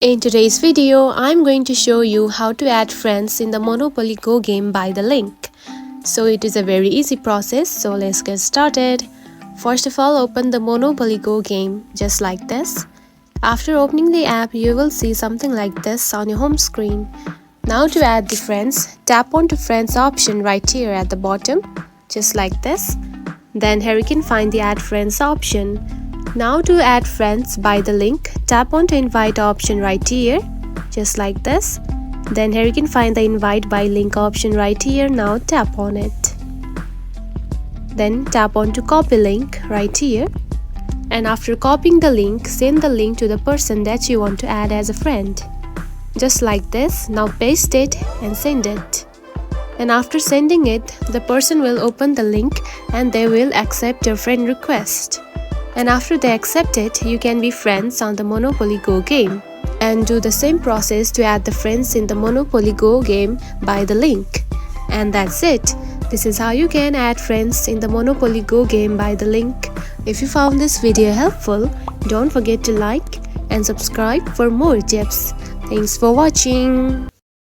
In today's video, I'm going to show you how to add friends in the Monopoly Go game by the link. So it is a very easy process, so let's get started. First of all, open the Monopoly Go game just like this. After opening the app, you will see something like this on your home screen. Now to add the friends, tap on to friends option right here at the bottom, just like this. Then here you can find the add friends option. Now to add friends by the link, tap on to invite option right here, just like this. Then here you can find the invite by link option right here. Now tap on it. Then tap on to copy link right here. And after copying the link, send the link to the person that you want to add as a friend. Just like this. Now paste it and send it. And after sending it, the person will open the link and they will accept your friend request. And after they accept it, you can be friends on the Monopoly Go game. And do the same process to add the friends in the Monopoly Go game by the link. And that's it. This is how you can add friends in the Monopoly Go game by the link. If you found this video helpful, don't forget to like and subscribe for more tips. Thanks for watching.